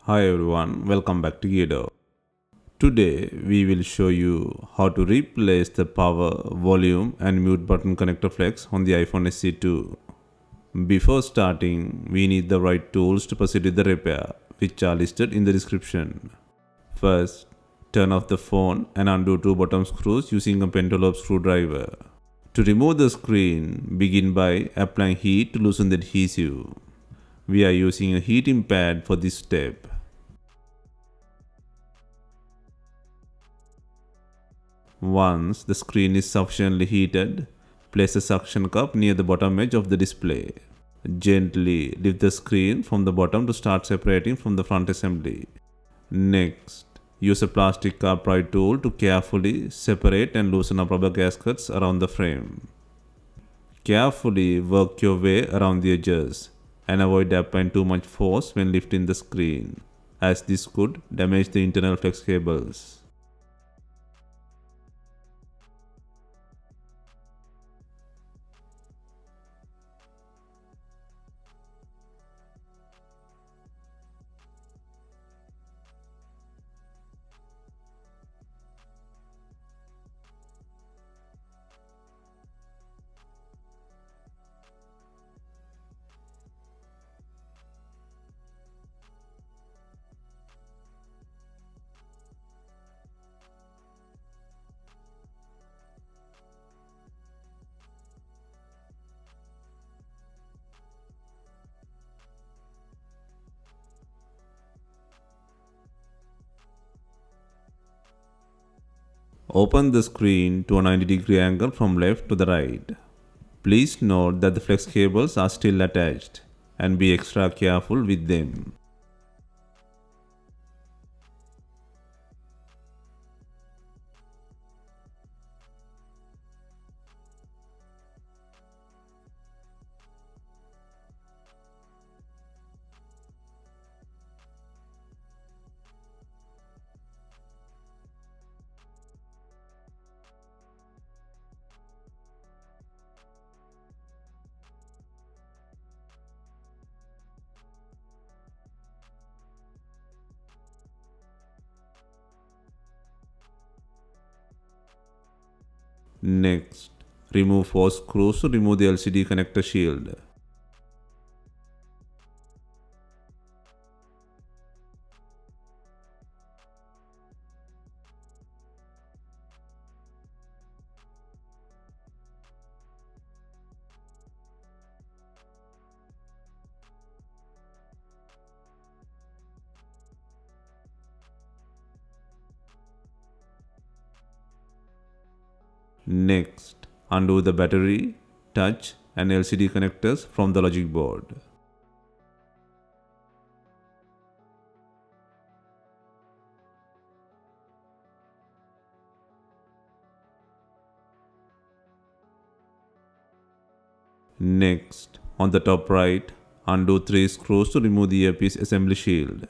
Hi everyone, welcome back to DYOR. Today we will show you how to replace the power, volume and mute button connector flex on the iPhone SE2. Before starting, we need the right tools to proceed with the repair, which are listed in the description. First, turn off the phone and undo two bottom screws using a pentalobe screwdriver. To remove the screen, begin by applying heat to loosen the adhesive. We are using a heating pad for this step. Once the screen is sufficiently heated, place a suction cup near the bottom edge of the display. Gently lift the screen from the bottom to start separating from the front assembly. Next, use a plastic car pry tool to carefully separate and loosen up rubber gaskets around the frame. Carefully work your way around the edges and avoid applying too much force when lifting the screen, as this could damage the internal flex cables. Open the screen to a 90-degree angle from left to the right. Please note that the flex cables are still attached and be extra careful with them. Next, remove 4 screws to remove the LCD connector shield. Next, undo the battery, touch and LCD connectors from the logic board. Next, on the top right, undo 3 screws to remove the earpiece assembly shield.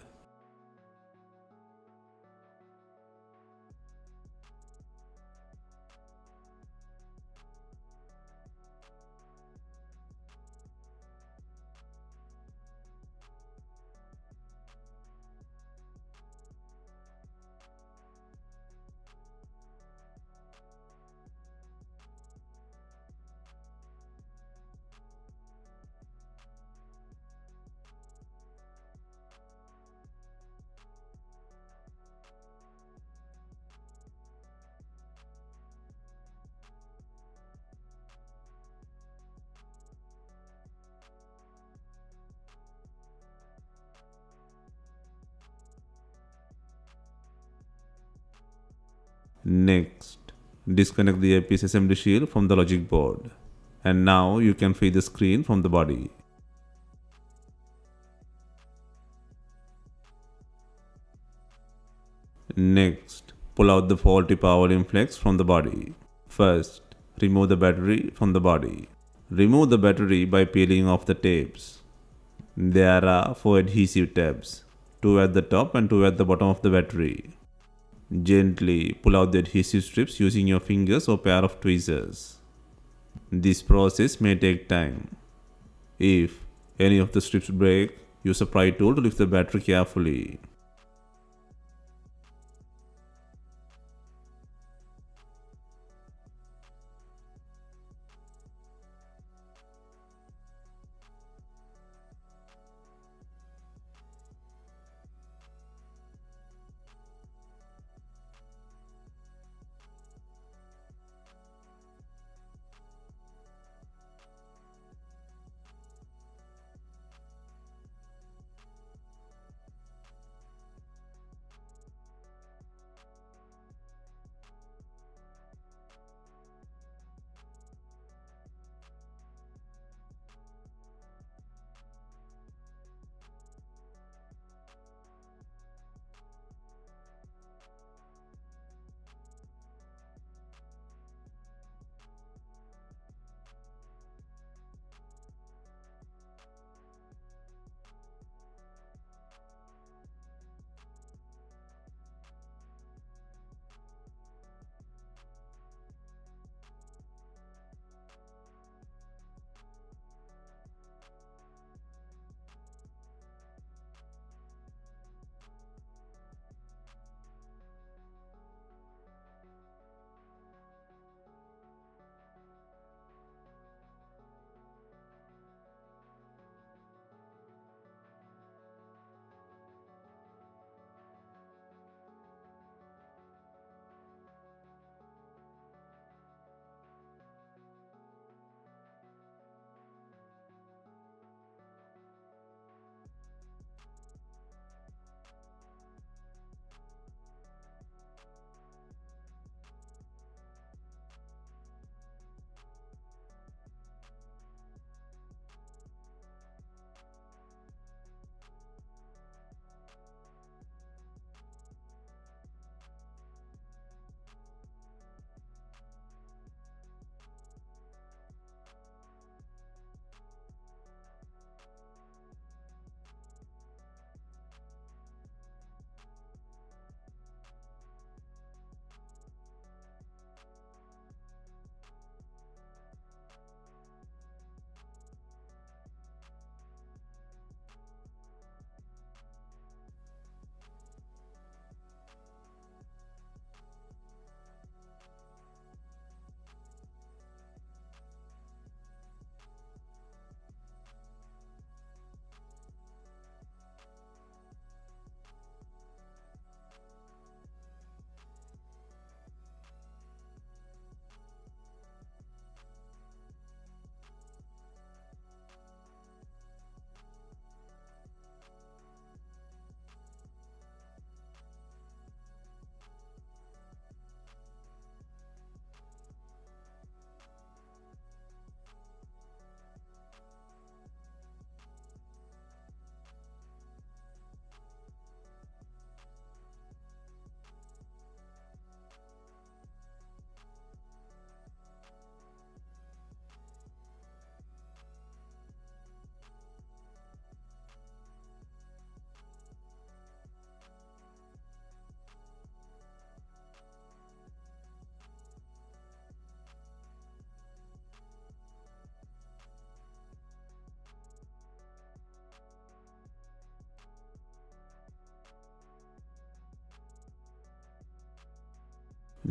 Next, disconnect the earpiece assembly shield from the logic board. And now you can free the screen from the body. Next, pull out the faulty power volume flex from the body. First, remove the battery from the body. Remove the battery by peeling off the tapes. There are 4 adhesive tabs, 2 at the top and 2 at the bottom of the battery. Gently pull out the adhesive strips using your fingers or pair of tweezers. This process may take time. If any of the strips break, Use a pry tool to lift the battery carefully.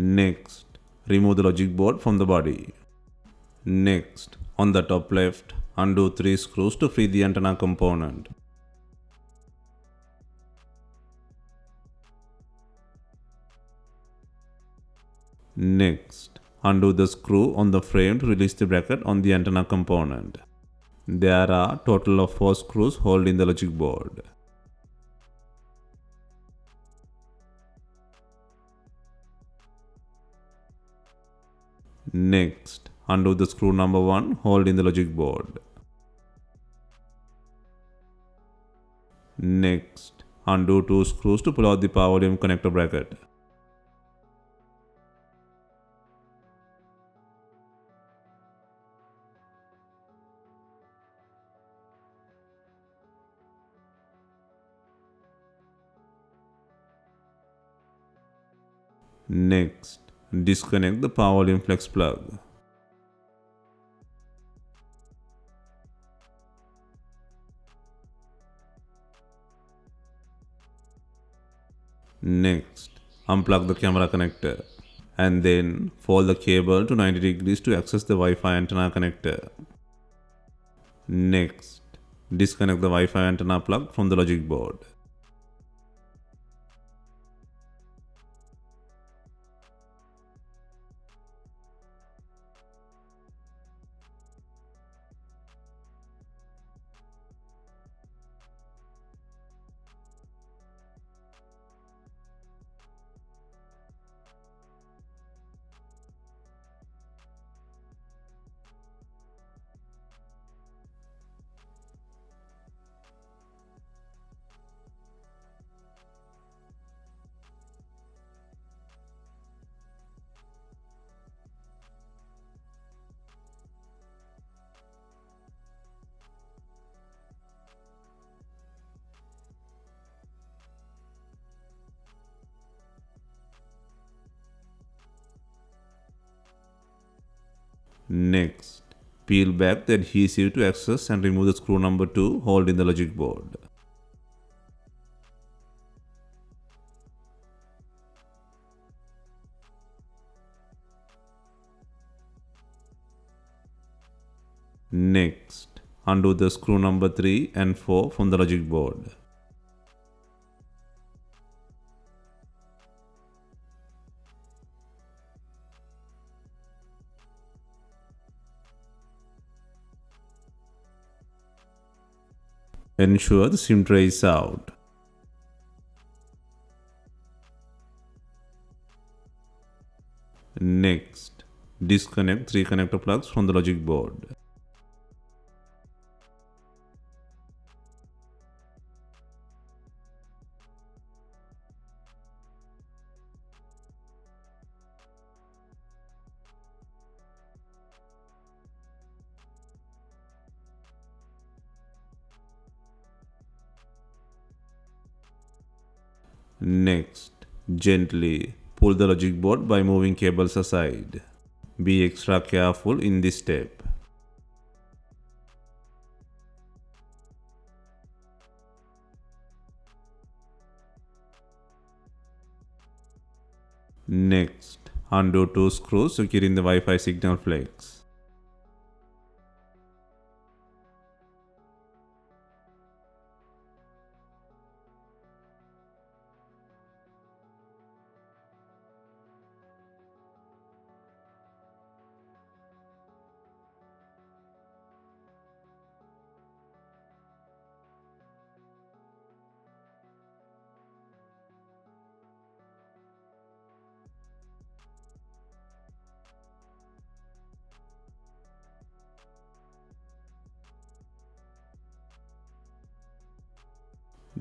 Next, remove the logic board from the body. Next, on the top left, undo 3 screws to free the antenna component. Next, undo the screw on the frame to release the bracket on the antenna component. There are total of 4 screws holding the logic board. Next, undo the screw number 1 holding the logic board. Next, undo 2 screws to pull out the power volume connector bracket. Next, disconnect the power volume flex plug. Next, unplug the camera connector and then fold the cable to 90 degrees to access the Wi-Fi antenna connector. Next, disconnect the Wi-Fi antenna plug from the logic board. Next, peel back the adhesive to access and remove the screw number 2 holding the logic board. Next, undo the screw number 3 and 4 from the logic board. Ensure the SIM tray is out. Next, disconnect 3 connector plugs from the logic board. Next, gently pull the logic board by moving cables aside. Be extra careful in this step. Next, undo 2 screws securing the Wi-Fi signal flex.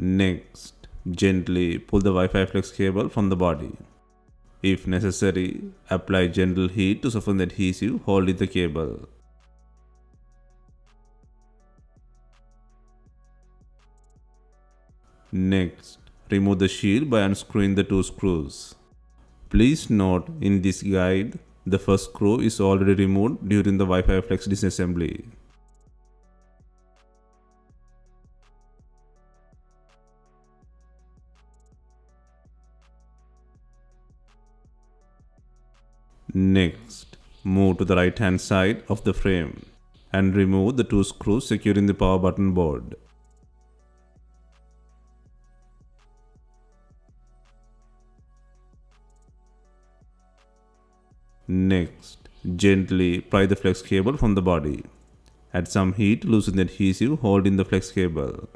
Next, gently pull the Wi-Fi flex cable from the body. If necessary, apply gentle heat to soften the adhesive holding the cable. Next, remove the shield by unscrewing the 2 screws. Please note, in this guide, the first screw is already removed during the Wi-Fi flex disassembly. Next, move to the right hand side of the frame and remove the 2 screws securing the power button board. Next, gently pry the flex cable from the body. Add some heat to loosen the adhesive holding the flex cable.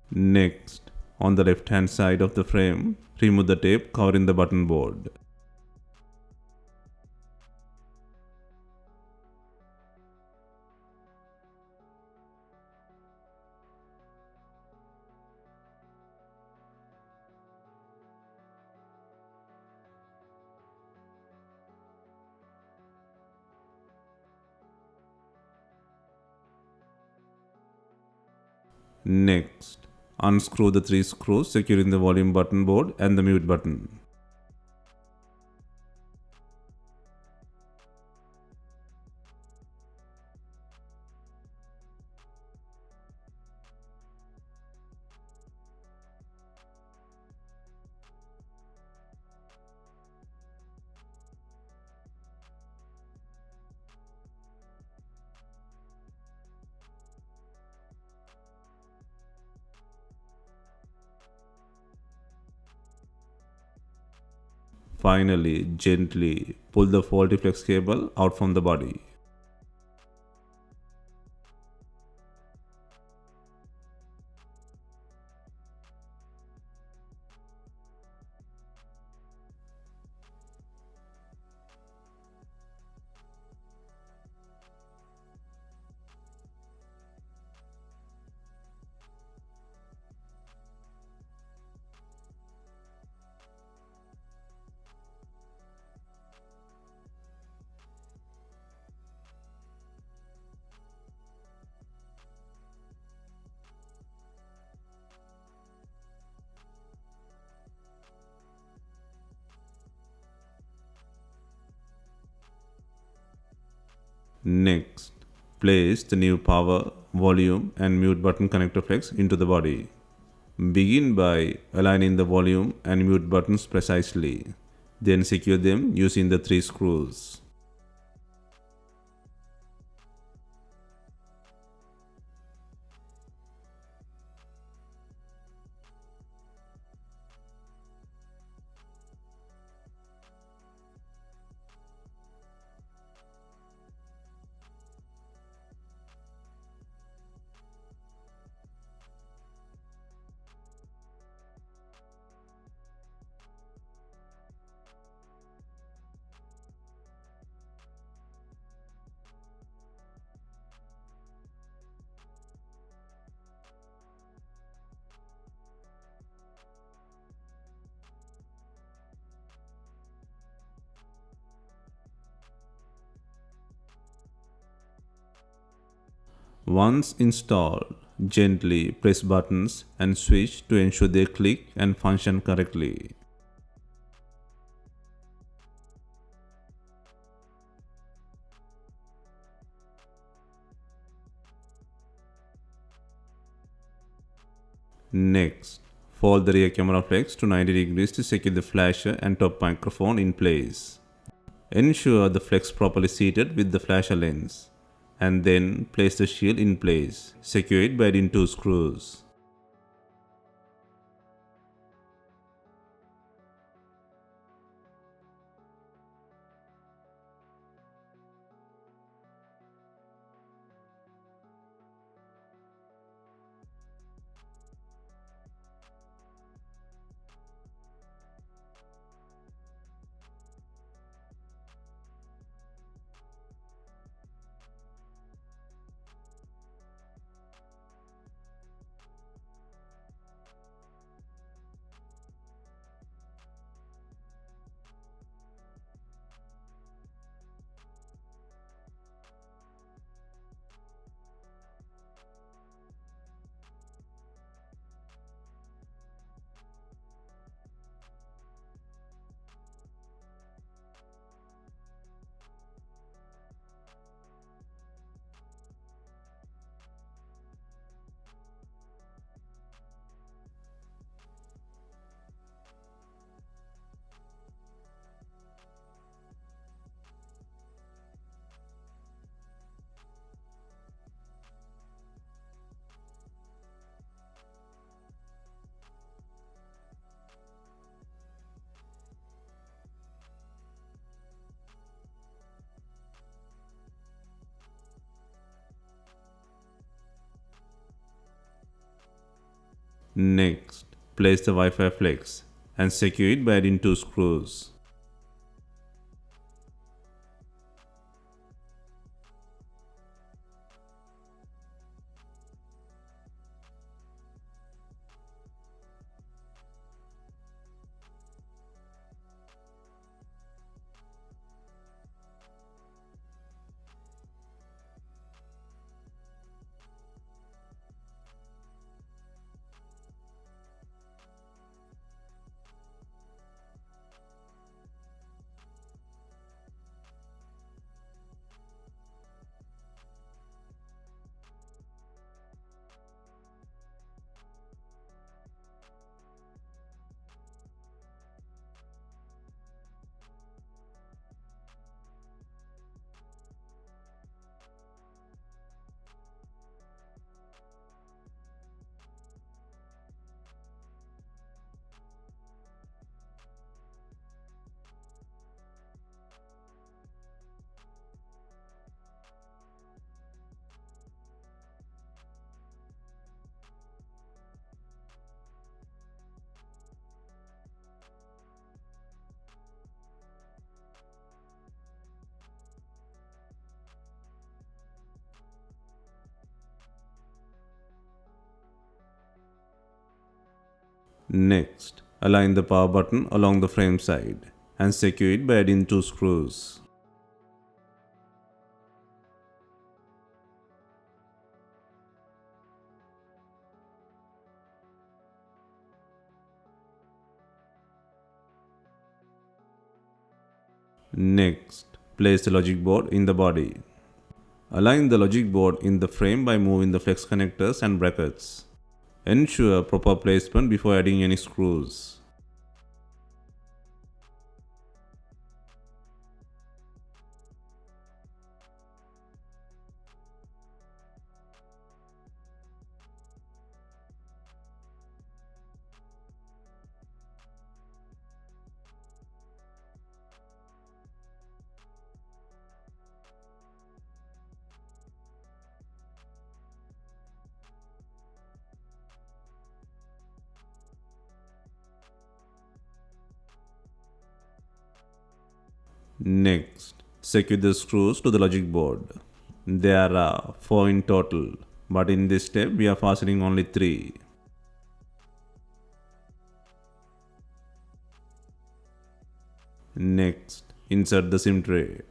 Next, on the left hand side of the frame, remove the tape covering the button board. Next, unscrew the 3 screws securing the volume button board and the mute button. Finally, gently pull the faulty flex cable out from the body. Next, place the new power, volume and mute button connector flex into the body. Begin by aligning the volume and mute buttons precisely. Then secure them using the 3 screws. Once installed, gently press buttons and switch to ensure they click and function correctly. Next, fold the rear camera flex to 90 degrees to secure the flasher and top microphone in place. Ensure the flex properly seated with the flasher lens, and then place the shield in place. Secure it by adding 2 screws. Next, place the Wi-Fi flex and secure it by adding 2 screws. Next, align the power button along the frame side and secure it by adding 2 screws. Next, place the logic board in the body. Align the logic board in the frame by moving the flex connectors and brackets. Ensure proper placement before adding any screws. Next, secure the screws to the logic board. There are 4 in total, but in this step we are fastening only 3. Next, insert the SIM tray.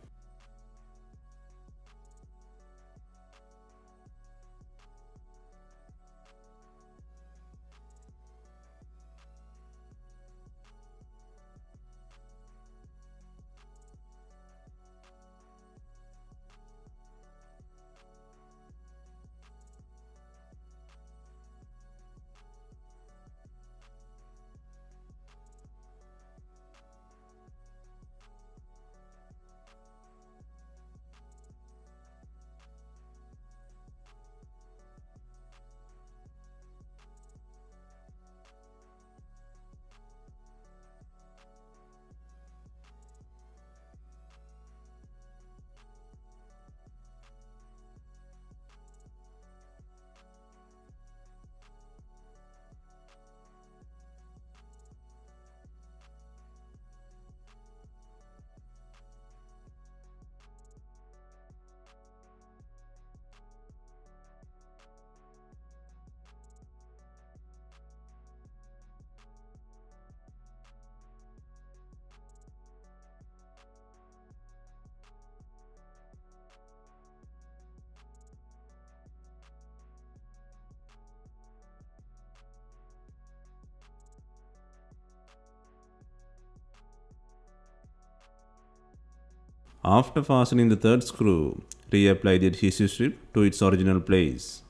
After fastening the third screw, reapply the adhesive strip to its original place.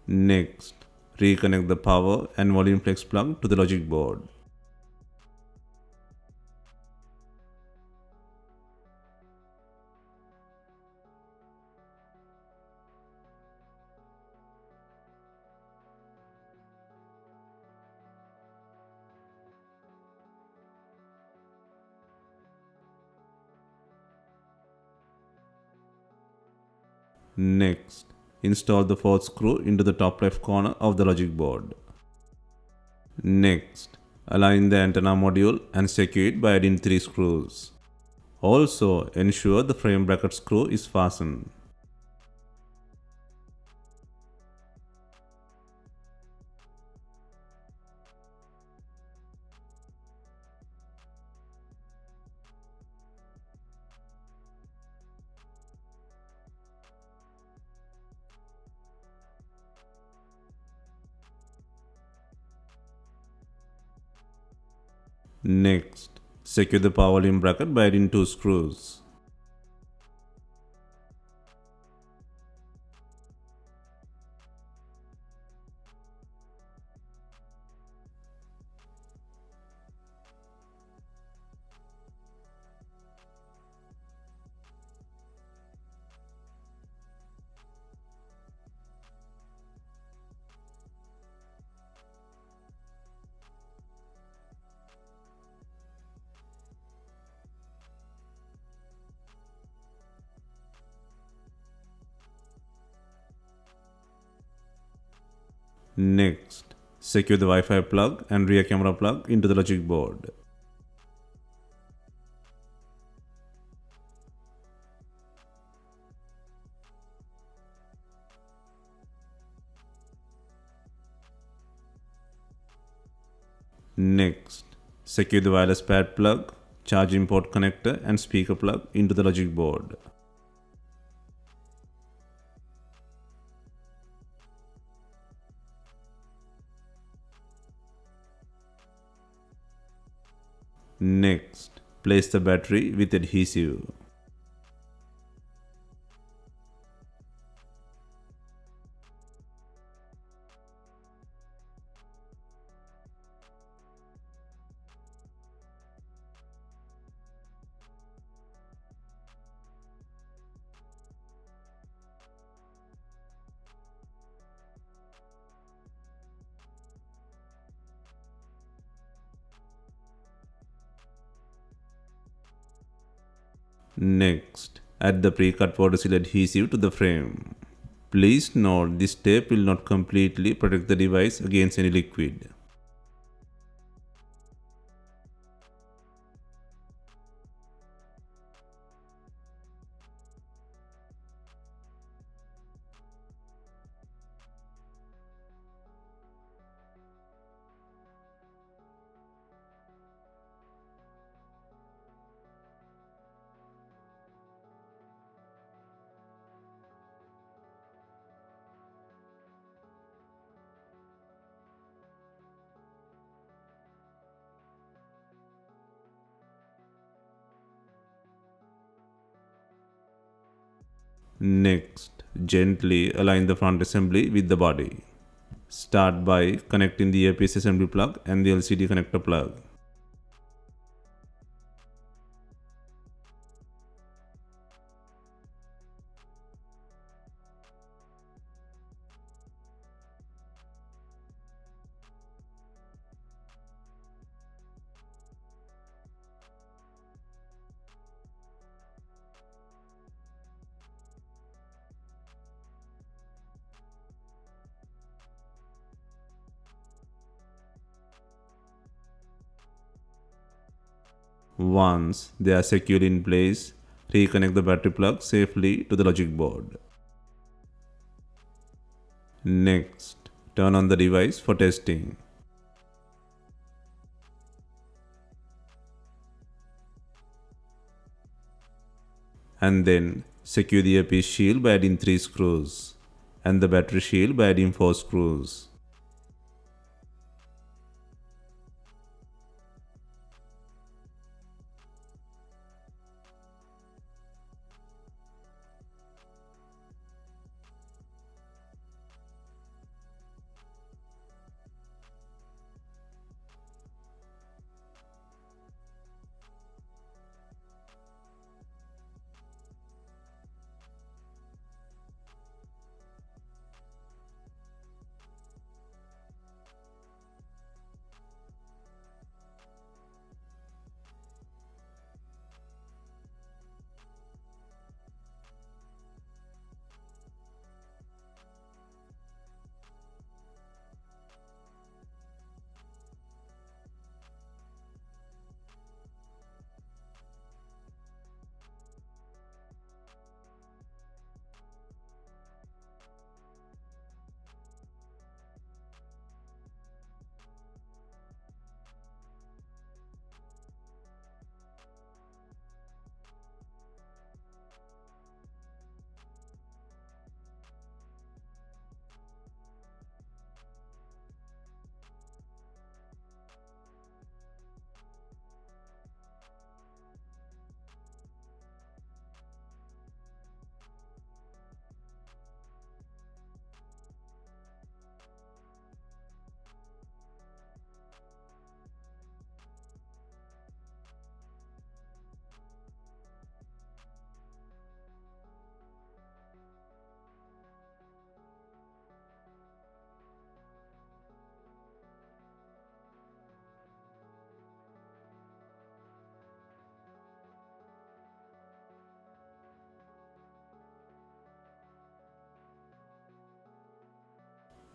Next, reconnect the power and volume flex plug to the logic board. Next, Install the fourth screw into the top left corner of the logic board. Next, align the antenna module and secure it by adding 3 screws. Also, ensure the frame bracket screw is fastened. Next, secure the power volume bracket by adding 2 screws. Next, secure the Wi-Fi plug and rear camera plug into the logic board. Next, secure the wireless pad plug, charging port connector and speaker plug into the logic board. Next, place the battery with adhesive. Next, add the pre-cut powder seal adhesive to the frame. Please note this tape will not completely protect the device against any liquid. Next, gently align the front assembly with the body. Start by connecting the earpiece assembly plug and the LCD connector plug. Once they are secured in place, reconnect the battery plug safely to the logic board. Next, turn on the device for testing. And then secure the earpiece shield by adding 3 screws and the battery shield by adding 4 screws.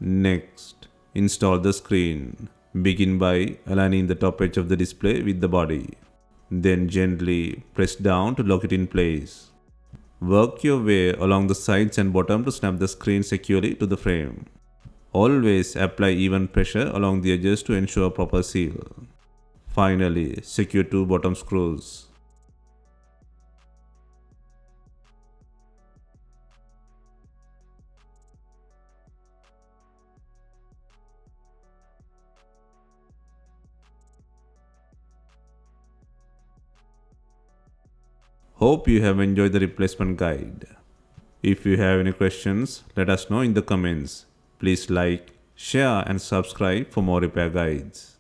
Next, install the screen. Begin by aligning the top edge of the display with the body. Then gently press down to lock it in place. Work your way along the sides and bottom to snap the screen securely to the frame. Always apply even pressure along the edges to ensure proper seal. Finally, secure 2 bottom screws. Hope you have enjoyed the replacement guide. If you have any questions, let us know in the comments. Please like, share and subscribe for more repair guides.